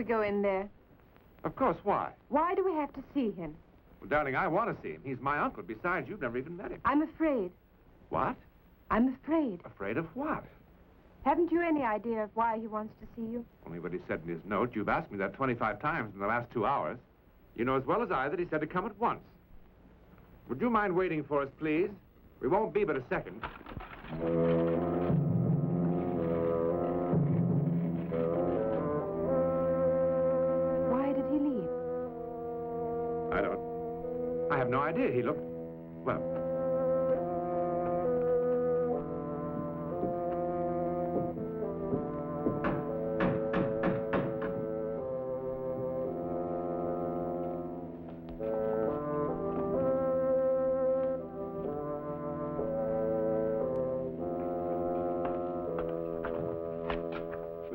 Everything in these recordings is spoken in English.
go in there. Of course, why? Why do we have to see him? Well, darling, I want to see him. He's my uncle. Besides, you've never even met him. I'm afraid. What? I'm afraid. Afraid of what? Haven't you any idea of why he wants to see you? Only what he said in his note. You've asked me that 25 times in the last 2 hours. You know as well as I that he said to come at once. Would you mind waiting for us, please? We won't be but a second. Why did he leave? I have no idea. He looked... well...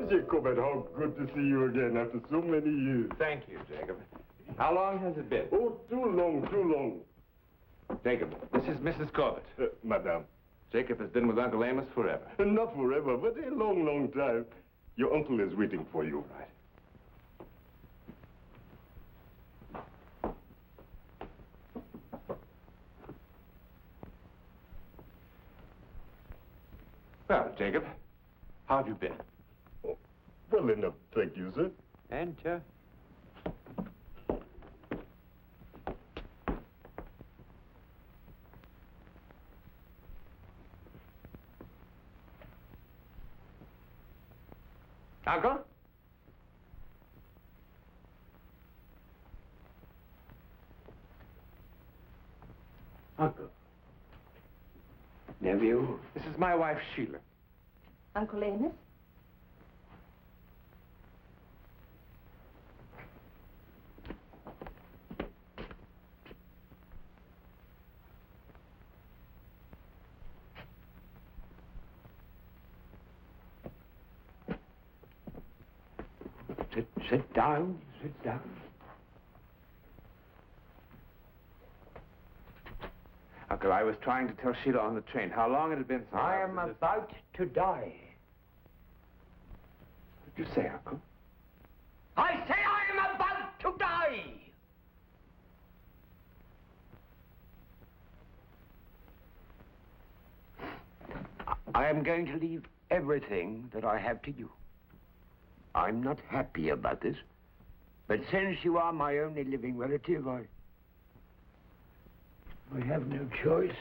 Jacob, how good to see you again after so many years. Thank you, Jacob. How long has it been? Oh, too long, too long. Jacob, this is Mrs. Corbett. Madame. Jacob has been with Uncle Amos forever. Not forever, but a long, long time. Your uncle is waiting for you. Right. Well, Jacob, how have you been? Oh, well enough, thank you, sir. Enter. Uncle? Uncle. Nephew? This is my wife, Sheila. Uncle Amos? Sit down, sit down. Uncle, I was trying to tell Sheila on the train how long it had been since I am about to die. What did you say, Uncle? I say I am about to die! I am going to leave everything that I have to you. I'm not happy about this, but since you are my only living relative, I have no choice.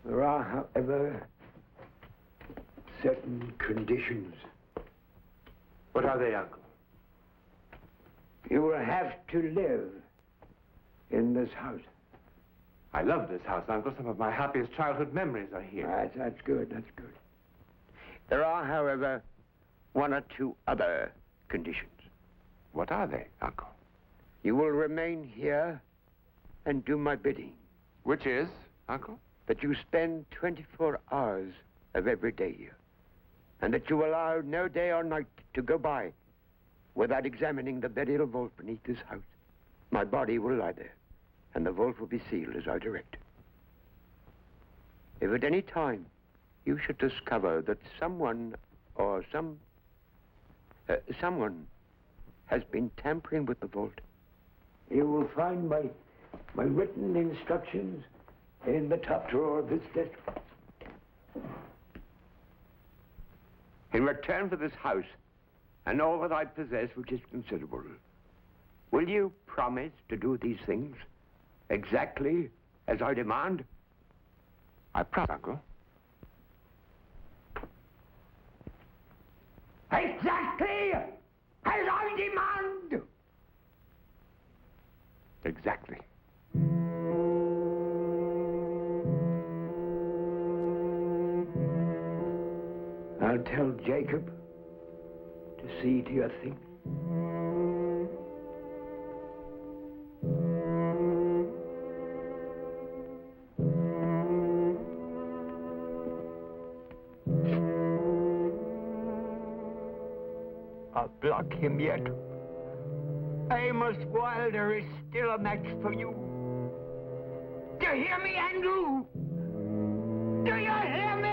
There are, however, certain conditions. What are they, Uncle? You will have to live in this house. I love this house, Uncle. Some of my happiest childhood memories are here. That's good, that's good. There are, however, one or two other conditions. What are they, Uncle? You will remain here and do my bidding. Which is, Uncle? That you spend 24 hours of every day here. And that you allow no day or night to go by without examining the burial vault beneath this house. My body will lie there, and the vault will be sealed as I direct. If at any time you should discover that someone or someone has been tampering with the vault, you will find my written instructions in the top drawer of this desk. In return for this house and all that I possess, which is considerable, will you promise to do these things exactly as I demand? I promise, Uncle. Exactly as I demand! Exactly. I'll tell Jacob to see to your things. I'll block him yet. famous Wilder is still a match for you. Do you hear me, Andrew? Do you hear me?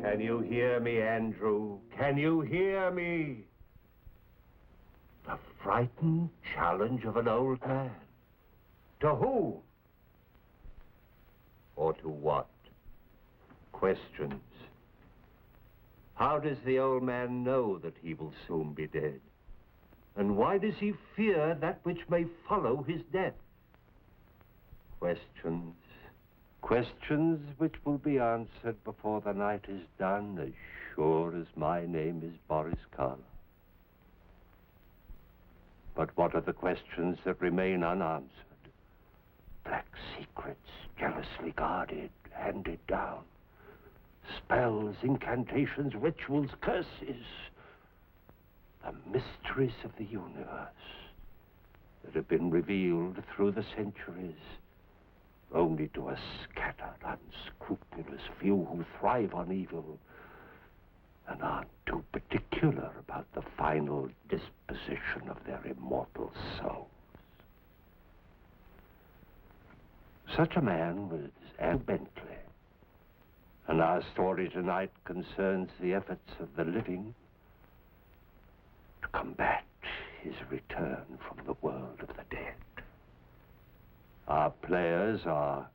Can you hear me, Andrew? Can you hear me? The frightened challenge of an old man. To who? Or to what? Questions. How does the old man know that he will soon be dead? And why does he fear that which may follow his death? Questions. Questions which will be answered before the night is done, as sure as my name is Boris Karloff. But what are the questions that remain unanswered? Black secrets, jealously guarded, handed down. Spells, incantations, rituals, curses. The mysteries of the universe that have been revealed through the centuries only to a scattered, unscrupulous few who thrive on evil and aren't too particular about the final disposition of their immortal souls. Such a man was Bentley, and our story tonight concerns the efforts of the living to combat his return from the world of the dead. Our players are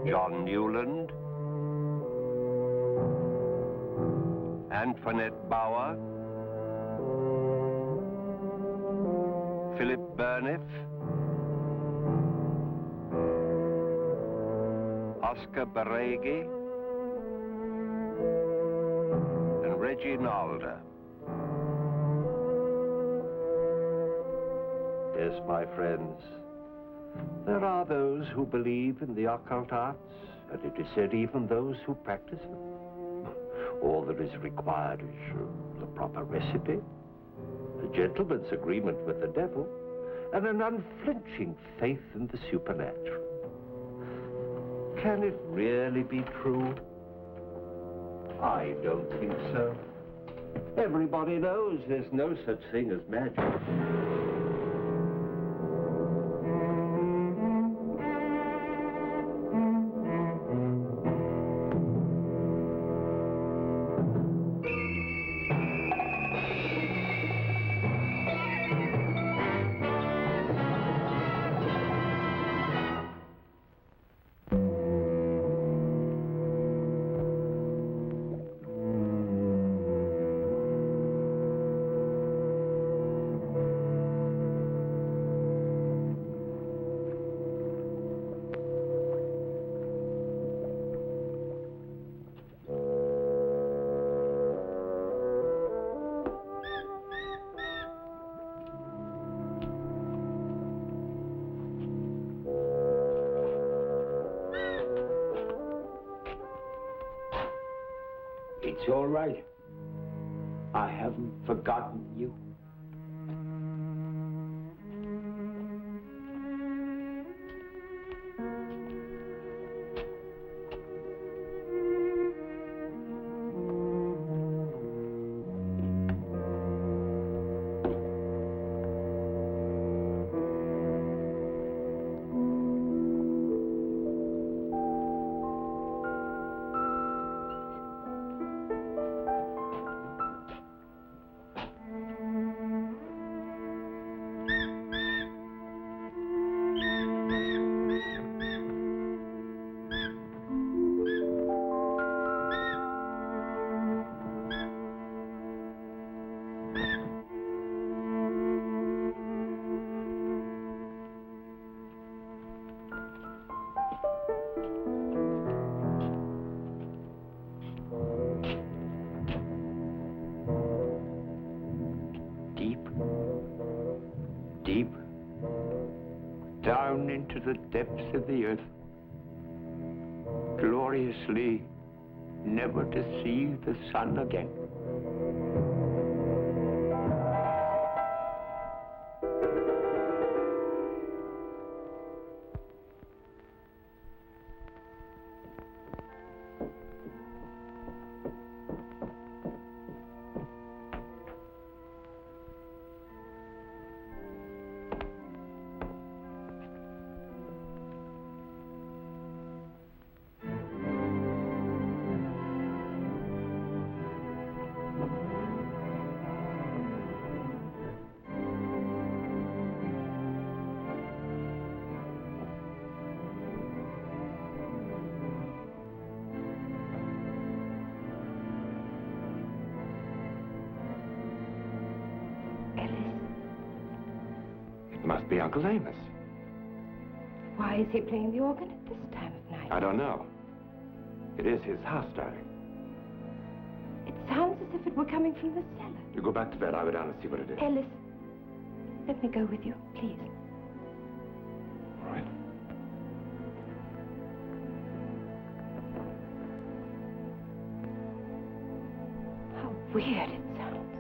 John Newland, Antoinette Bauer, Philip Burniff, Oscar Baregi, and Reggie Nalder. Yes, my friends, there are those who believe in the occult arts, and it is said even those who practice them. All that is required is the proper recipe, a gentleman's agreement with the devil, and an unflinching faith in the supernatural. Can it really be true? I don't think so. Everybody knows there's no such thing as magic. It's all right. I haven't forgotten you. Deep down into the depths of the earth, gloriously, never to see the sun again. must be Uncle Amos. Why is he playing the organ at this time of night? I don't know. It is his house, darling. It sounds as if it were coming from the cellar. You go back to bed. I'll go down and see what it is. Ellis, let me go with you, please. All right. How weird it sounds.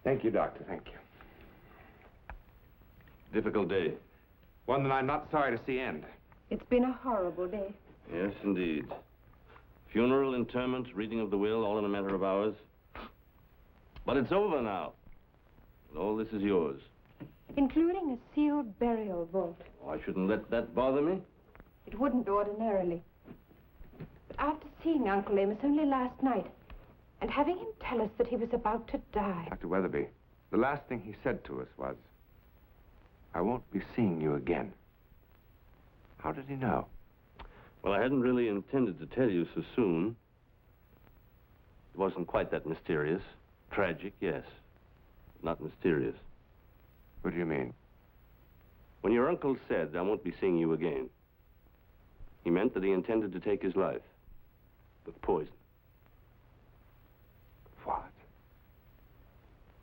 Thank you, Doctor. Thank you. Difficult day. One that I'm not sorry to see end. It's been a horrible day. Yes, indeed. Funeral, interment, reading of the will, all in a matter of hours. But it's over now. And all this is yours. Including a sealed burial vault. Oh, I shouldn't let that bother me. It wouldn't ordinarily. But after seeing Uncle Amos only last night, and having him tell us that he was about to die. Dr. Weatherby, the last thing he said to us was, I won't be seeing you again. How did he know? Well, I hadn't really intended to tell you so soon. It wasn't quite that mysterious. Tragic, yes. But not mysterious. What do you mean? When your uncle said, I won't be seeing you again, he meant that he intended to take his life. With poison. What?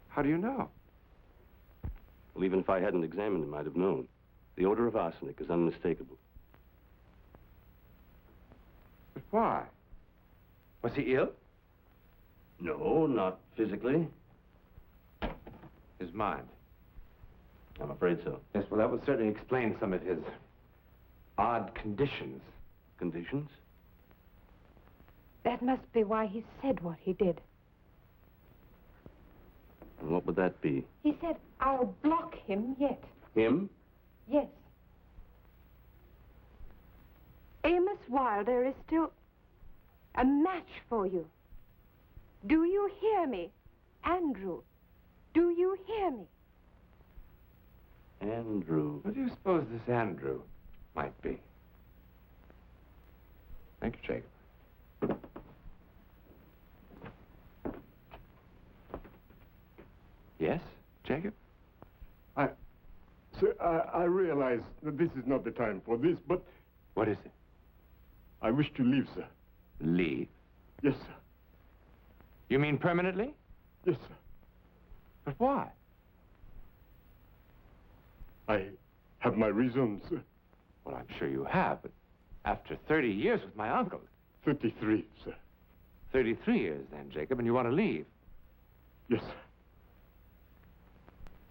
How do you know? Well, even if I hadn't examined him, I'd have known. The odor of arsenic is unmistakable. But why? Was he ill? No, not physically. His mind. I'm afraid so. Yes, well, that would certainly explain some of his odd conditions. Conditions? That must be why he said what he did. And what would that be? He said, I'll block him yet. Him? Yes. Amos Wilder is still a match for you. Do you hear me? Andrew, do you hear me? Andrew. What do you suppose this Andrew might be? Thank you, Jacob. Yes, Jacob? Sir, I realize that this is not the time for this, but What is it? I wish to leave, sir. Leave? Yes, sir. You mean permanently? Yes, sir. But why? I have my reasons, sir. Well, I'm sure you have, but after 30 years with my uncle. 33, sir. 33 years then, Jacob, and you want to leave. Yes, sir.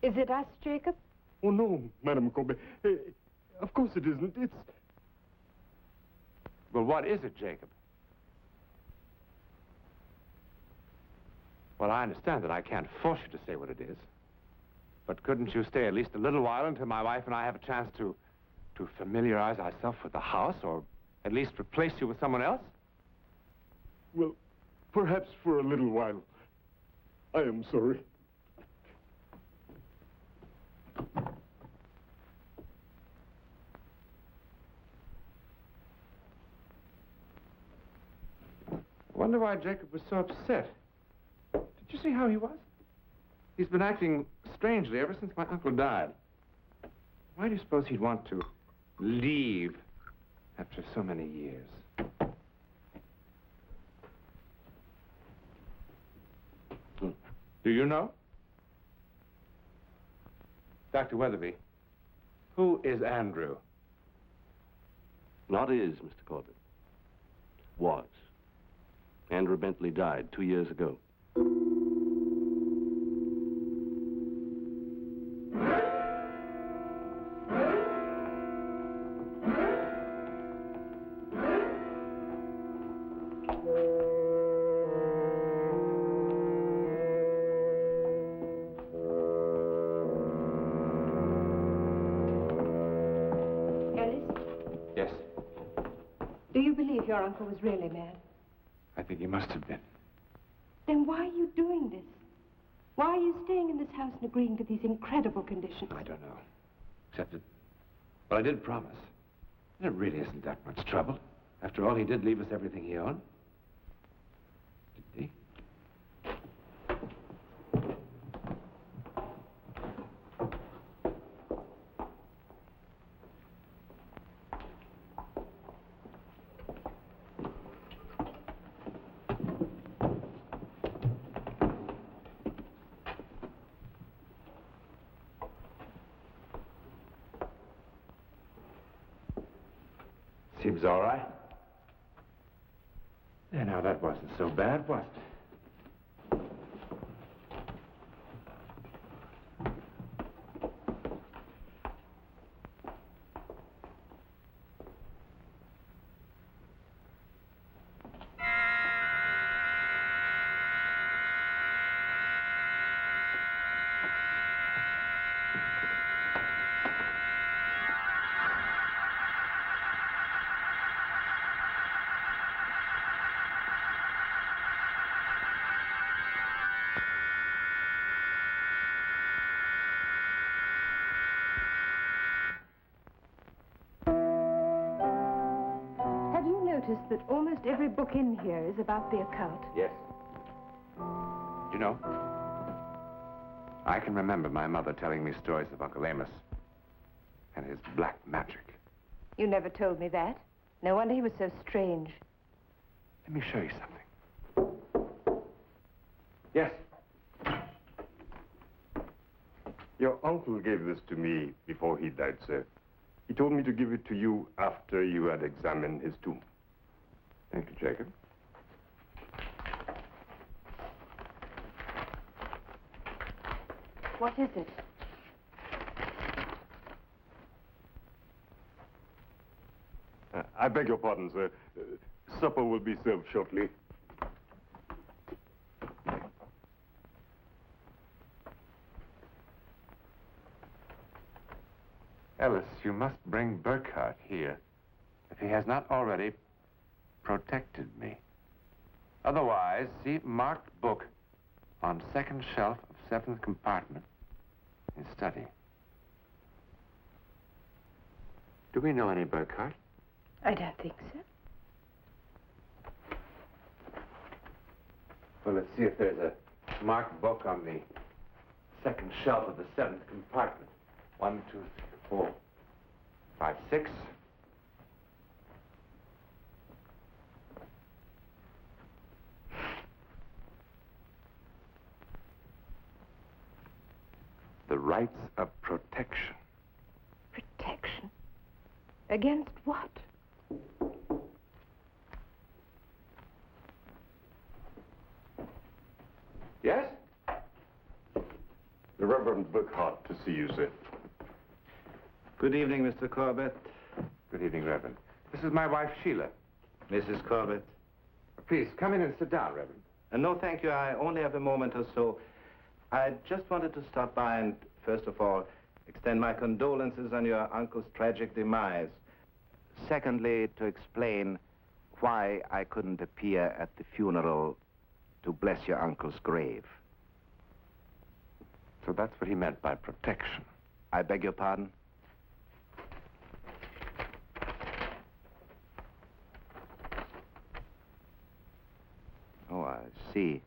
Is it us, Jacob? Oh, no, Madame Colbert. Of course it isn't. It's... Well, what is it, Jacob? Well, I understand that I can't force you to say what it is. But couldn't you stay at least a little while until my wife and I have a chance to familiarize ourselves with the house, or at least replace you with someone else? Well, perhaps for a little while. I am sorry. I wonder why Jacob was so upset. Did you see how he was? He's been acting strangely ever since my uncle died. Why do you suppose he'd want to leave after so many years? Do you know? Dr. Weatherby, who is Andrew? Not is, Mr. Corbett. Was. Andrew Bentley died 2 years ago. Yes, Do you believe your uncle was really mad? I think he must have been. Then why are you doing this? Why are you staying in this house and agreeing to these incredible conditions? I don't know. Except that... Well, I did promise. And it really isn't that much trouble. After all, he did leave us everything he owned. Did he? Seems all right. Yeah, now that wasn't so bad, was it? noticed that almost every book in here is about the occult? Yes. You know, I can remember my mother telling me stories of Uncle Amos and his black magic. You never told me that. No wonder he was so strange. Let me show you something. Yes. Your uncle gave this to me before he died, sir. He told me to give it to you after you had examined his tomb. Thank you, Jacob. What is it? I beg your pardon, sir. Supper will be served shortly. Ellis, you must bring Burkhardt here, if he has not already protected me. Otherwise, see marked book on second shelf of seventh compartment in study. Do we know any Burkhardt? I don't think so. Well, let's see if there's a marked book on the second shelf of the seventh compartment. 1, 2, 3, 4, 5, 6. The rights of protection. Protection? Against what? Yes? The Reverend Burkhardt to see you, sir. Good evening, Mr. Corbett. Good evening, Reverend. This is my wife, Sheila. Mrs. Corbett. Please, come in and sit down, Reverend. No, thank you. I only have a moment or so. I just wanted to stop by and, first of all, extend my condolences on your uncle's tragic demise. Secondly, to explain why I couldn't appear at the funeral to bless your uncle's grave. So that's what he meant by protection. I beg your pardon? Oh, I see.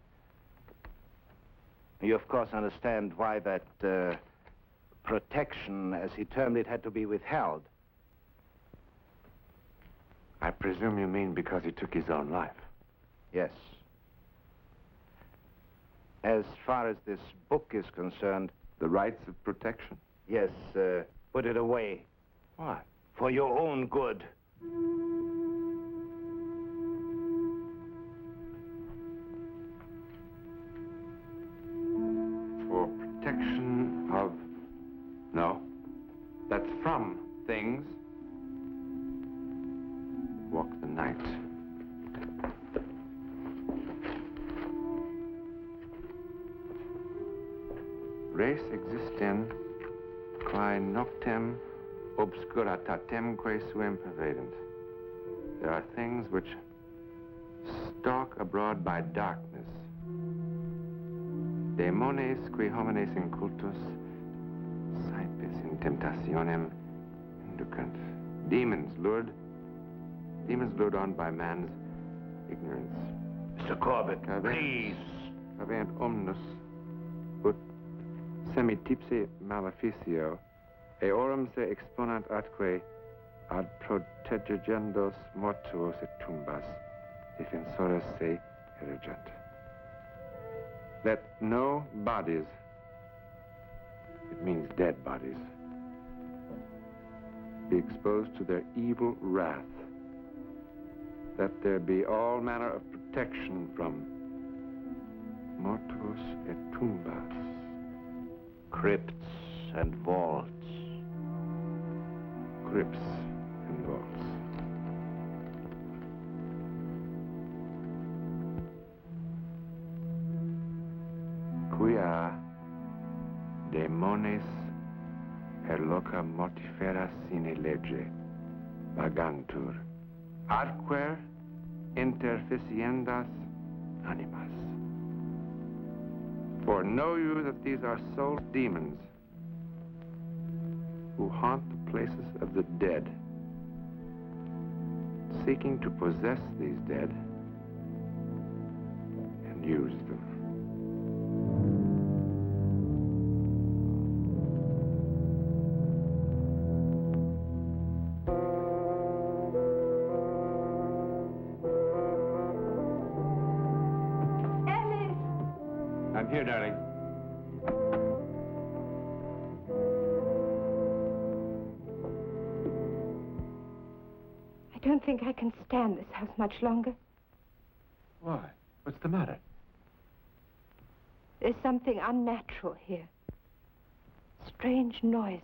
You, of course, understand why that protection, as he termed it, had to be withheld. I presume you mean because he took his own life. Yes. As far as this book is concerned... The rights of protection? Yes, put it away. Why? For your own good. For protection of... No. That's from things. Walk the night. Res existent, quae noctem obscuritatemque suem pervadent. There are things which stalk abroad by darkness. Demones qui homines incultus, saepes in temptationem inducant. Demons lured on by man's ignorance. Mr. Corbett, please. Avent omnus ut semitipse maleficio, eorum se exponant atque ad protegendos mortuos et tumbas, defensores se erigent. Let no bodies, it means dead bodies, be exposed to their evil wrath. Let there be all manner of protection from mortuos et tumbas. Crypts and vaults. Crypts and vaults. Quia demones per loca mortifera sine lege vagantur, adquer interficiendas animas. For know you that these are soul demons who haunt the places of the dead, seeking to possess these dead and use them. I'm here, darling. I don't think I can stand this house much longer. Why? What's the matter? There's something unnatural here. Strange noises.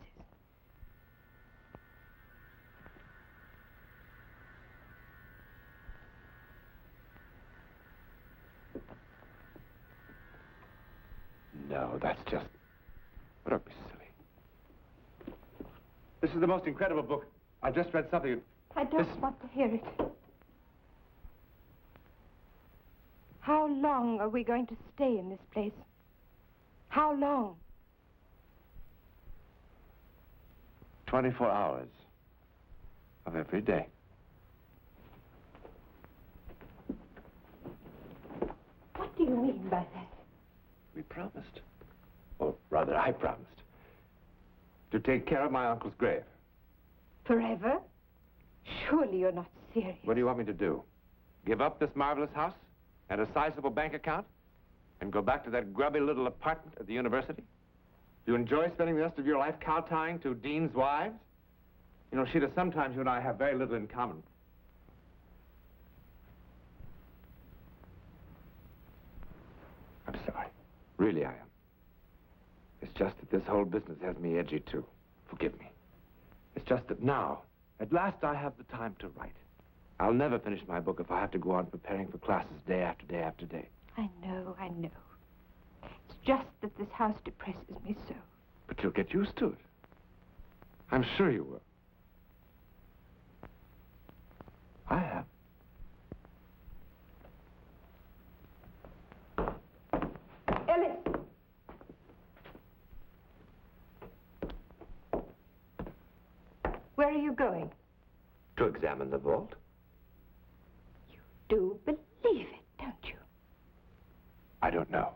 No, that's just... Oh, don't be silly. This is the most incredible book. I just read something... I don't want to hear it. How long are we going to stay in this place? How long? 24 hours of every day. What do you mean by that? We promised. Or rather, I promised. To take care of my uncle's grave. Forever? Surely you're not serious. What do you want me to do? Give up this marvelous house and a sizable bank account? And go back to that grubby little apartment at the university? Do you enjoy spending the rest of your life kowtowing to deans' wives? You know, Sheila, sometimes you and I have very little in common. I'm sorry. Really, I am. It's just that this whole business has me edgy, too. Forgive me. It's just that now, at last, I have the time to write. I'll never finish my book if I have to go on preparing for classes day after day after day. I know. It's just that this house depresses me so. But you'll get used to it. I'm sure you will. I have. Ellis! Where are you going? To examine the vault. You do believe it, don't you? I don't know.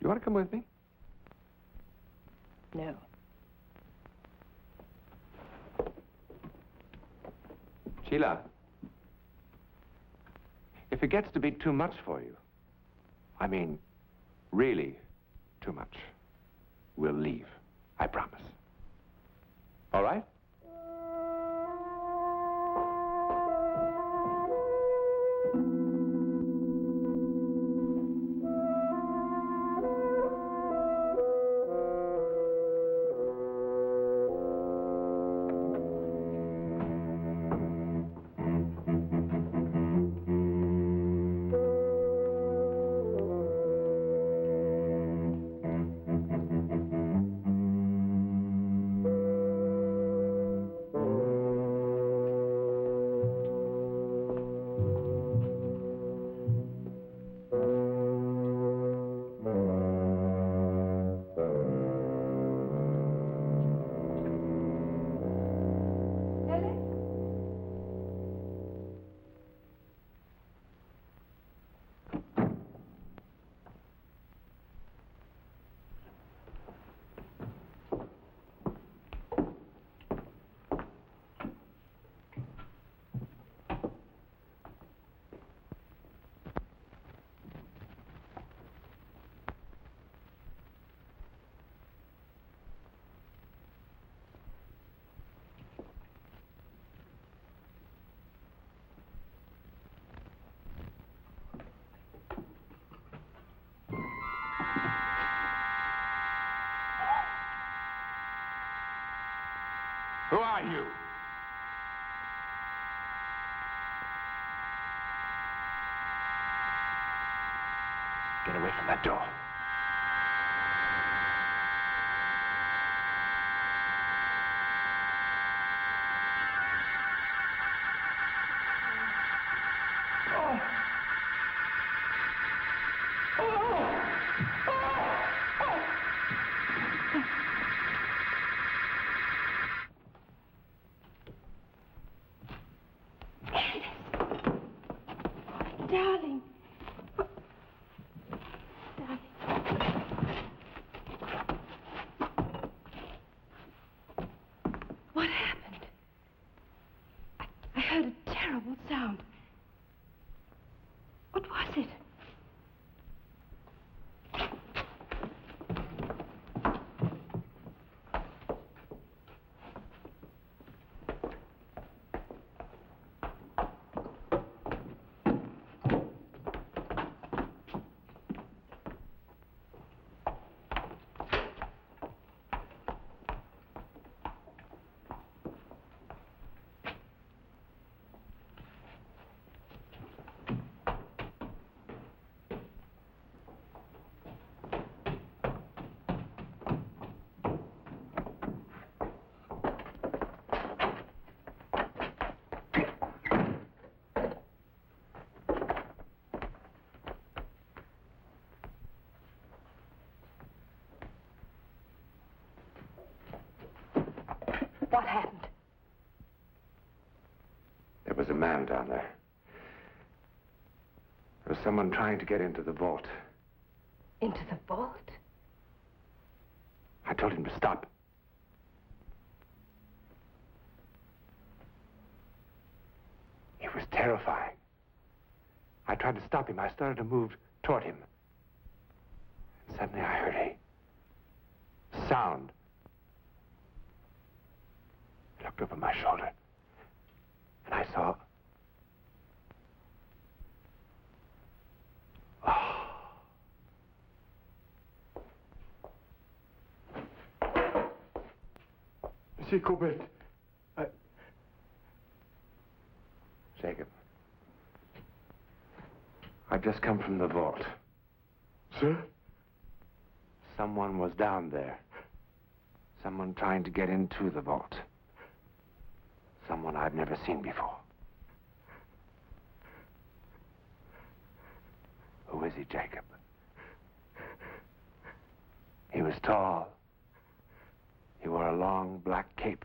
You want to come with me? No. Sheila, if it gets to be too much for you, I mean, really too much, we'll leave. I promise. All right? Who are you? Get away from that door. What happened? There was a man down there. There was someone trying to get into the vault. Into the vault? I told him to stop. It was terrifying. I tried to stop him. I started to move toward him. And suddenly I heard a sound. I looked over my shoulder, and I saw... Monsieur Corbett, Jacob, I've just come from the vault. Sir? Someone was down there. Someone trying to get into the vault. Someone I've never seen before. Who is he, Jacob? He was tall. He wore a long black cape.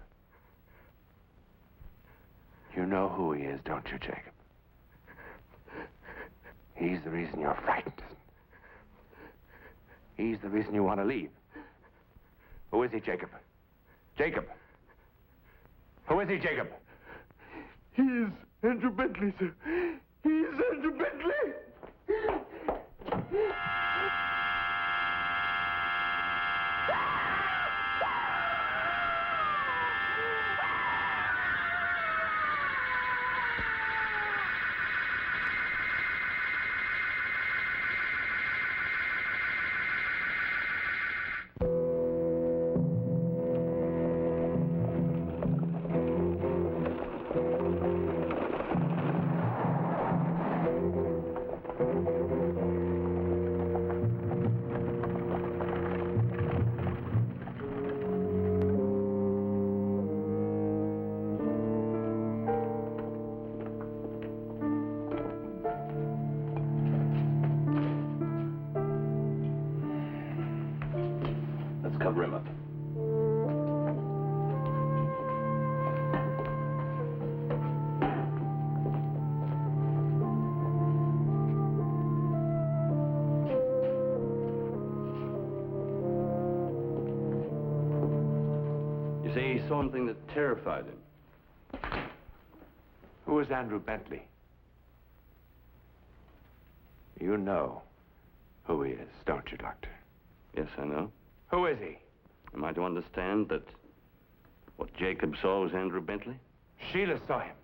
You know who he is, don't you, Jacob? He's the reason you're frightened. He's the reason you want to leave. Who is he, Jacob? Jacob! Who is he, Jacob? He is Andrew Bentley, sir. He is Andrew Bentley! Cover him up. You say he saw something that terrified him. Who is Andrew Bentley? You know who he is, don't you, Doctor? Yes, I know. Who is he? Am I to understand that what Jacob saw was Andrew Bentley? Sheila saw him,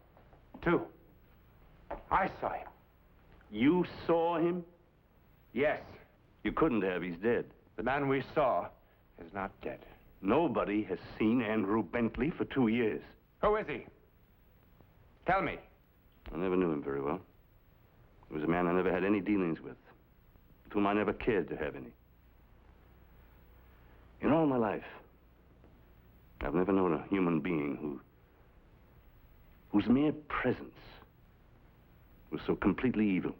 too. I saw him. You saw him? Yes. You couldn't have. He's dead. The man we saw is not dead. Nobody has seen Andrew Bentley for 2 years. Who is he? Tell me. I never knew him very well. He was a man I never had any dealings with whom I never cared to have any. In all my life, I've never known a human being whose mere presence was so completely evil.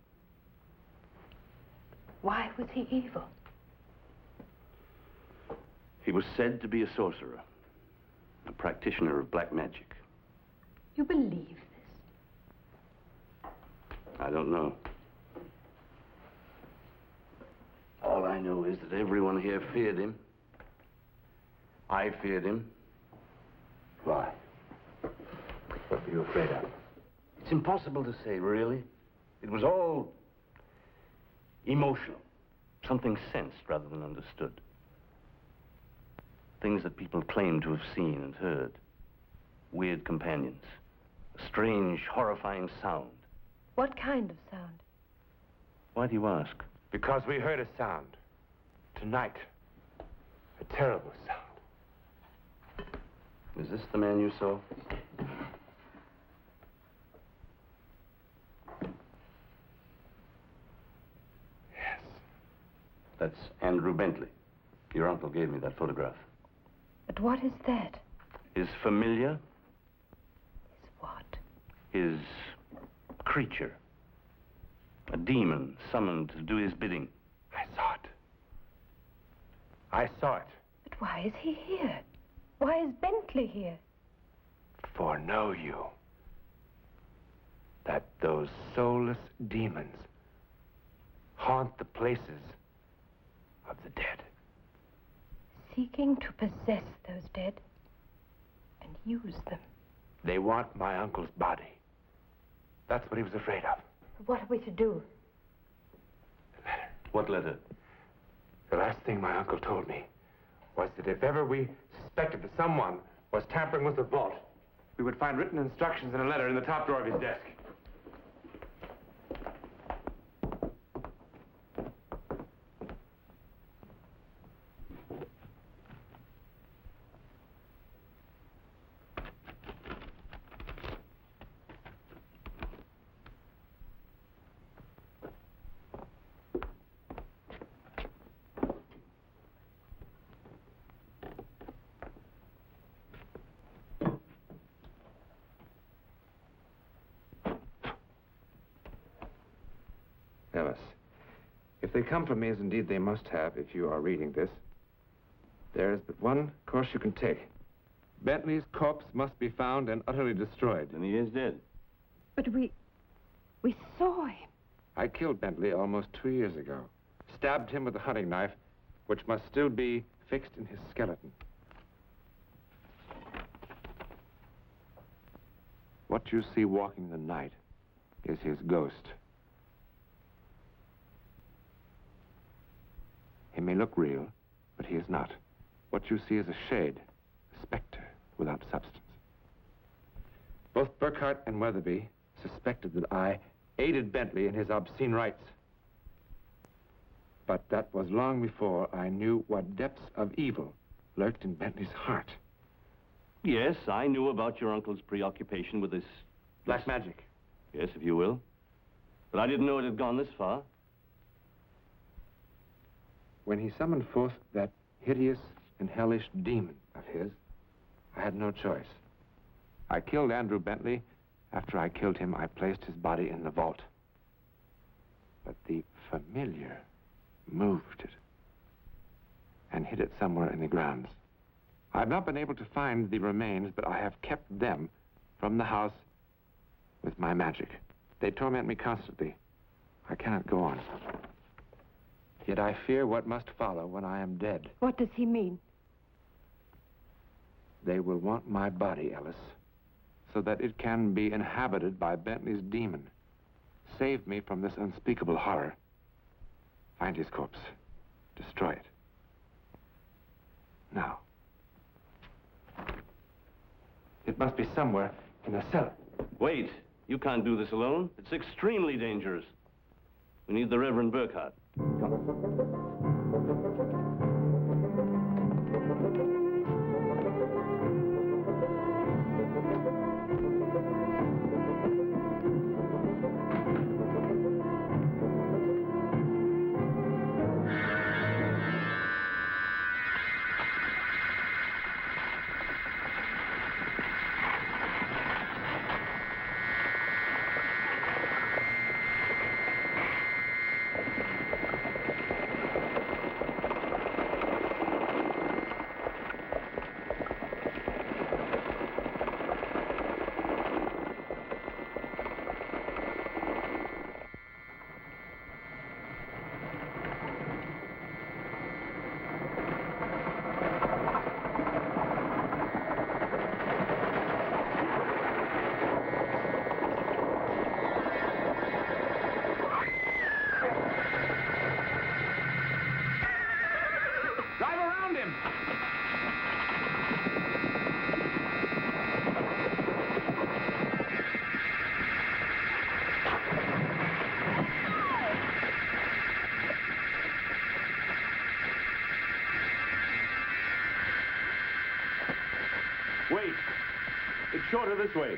Why was he evil? He was said to be a sorcerer, a practitioner of black magic. You believe this? I don't know. All I know is that everyone here feared him. I feared him. Why? What were you afraid of? It's impossible to say, really. It was all emotional. Something sensed rather than understood. Things that people claimed to have seen and heard. Weird companions. A strange, horrifying sound. What kind of sound? Why do you ask? Because we heard a sound. Tonight. A terrible sound. Is this the man you saw? Yes. That's Andrew Bentley. Your uncle gave me that photograph. But what is that? His familiar, Is what? his creature. A demon summoned to do his bidding. I saw it. I saw it. But why is he here? Why is Bentley here? foreknow you that those soulless demons haunt the places of the dead. Seeking to possess those dead and use them. They want my uncle's body. That's what he was afraid of. What are we to do? The letter. What letter? The last thing my uncle told me was that if ever we suspected that someone was tampering with the vault, we would find written instructions in a letter in the top drawer of his desk. Ellis, if they come from me, as indeed they must have if you are reading this, there is but one course you can take. Bentley's corpse must be found and utterly destroyed. Then he is dead. But we saw him. I killed Bentley almost 2 years ago. Stabbed him with a hunting knife, which must still be fixed in his skeleton. What you see walking the night is his ghost. He may look real, but he is not. What you see is a shade, a specter without substance. Both Burkhart and Weatherby suspected that I aided Bentley in his obscene rites. But that was long before I knew what depths of evil lurked in Bentley's heart. Yes, I knew about your uncle's preoccupation with this... Black magic. Yes, if you will. But I didn't know it had gone this far. When he summoned forth that hideous and hellish demon of his, I had no choice. I killed Andrew Bentley. After I killed him, I placed his body in the vault. But the familiar moved it and hid it somewhere in the grounds. I've not been able to find the remains, but I have kept them from the house with my magic. They torment me constantly. I cannot go on. Yet I fear what must follow when I am dead. What does he mean? They will want my body, Ellis, so that it can be inhabited by Bentley's demon. Save me from this unspeakable horror. Find his corpse. Destroy it. Now. It must be somewhere in the cellar. Wait. You can't do this alone. It's extremely dangerous. We need the Reverend Burkhart. Drive around him! Wait. It's shorter this way.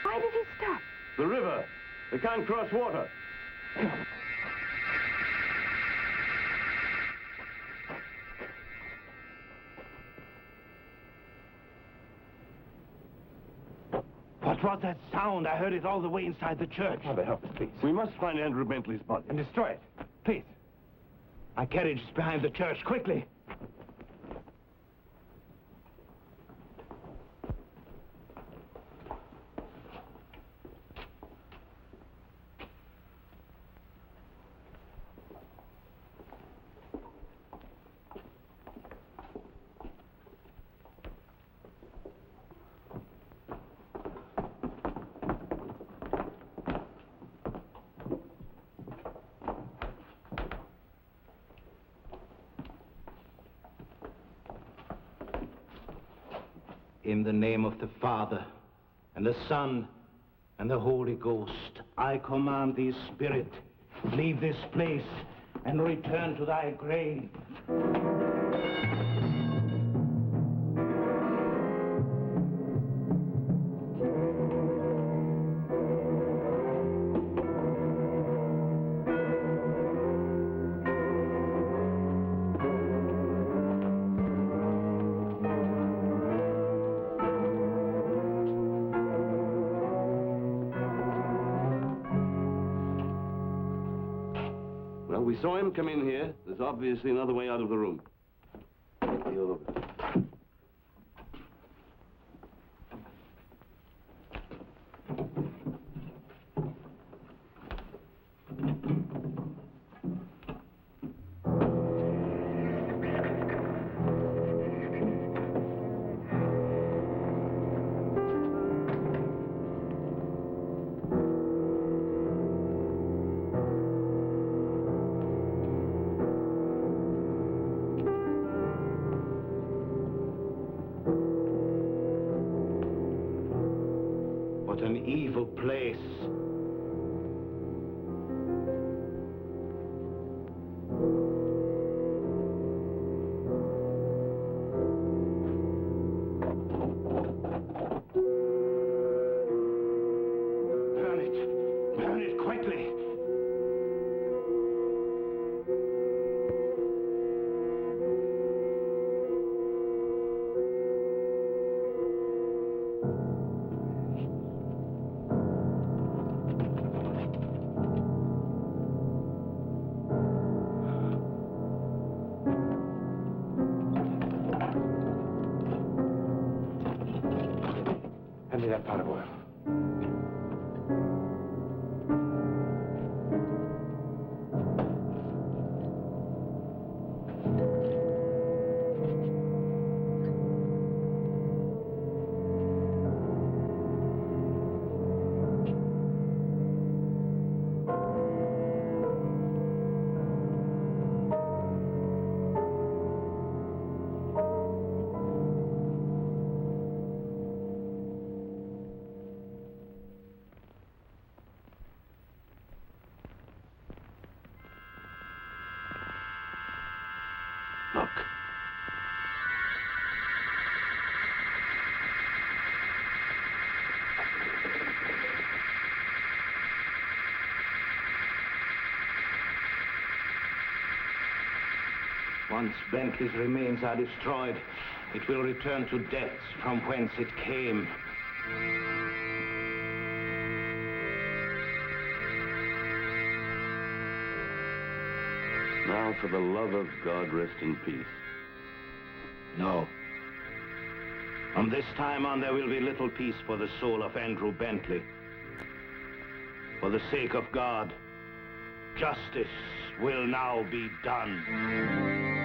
Why did he stop? The river. They can't cross water. What was that sound? I heard it all the way inside the church. Father, help us, please. We must find Andrew Bentley's body. And destroy it. Please. My carriage is behind the church. Quickly. In the name of the Father, and the Son, and the Holy Ghost, I command thee, spirit, leave this place and return to thy grave. Well, we saw him come in here. There's obviously another way out of the room. What an evil place. Burn it quickly. Hand me that pot of oil. Look. Once Bentley's remains are destroyed, it will return to depths from whence it came. Now, for the love of God, rest in peace. No. From this time on, there will be little peace for the soul of Andrew Bentley. For the sake of God, justice will now be done.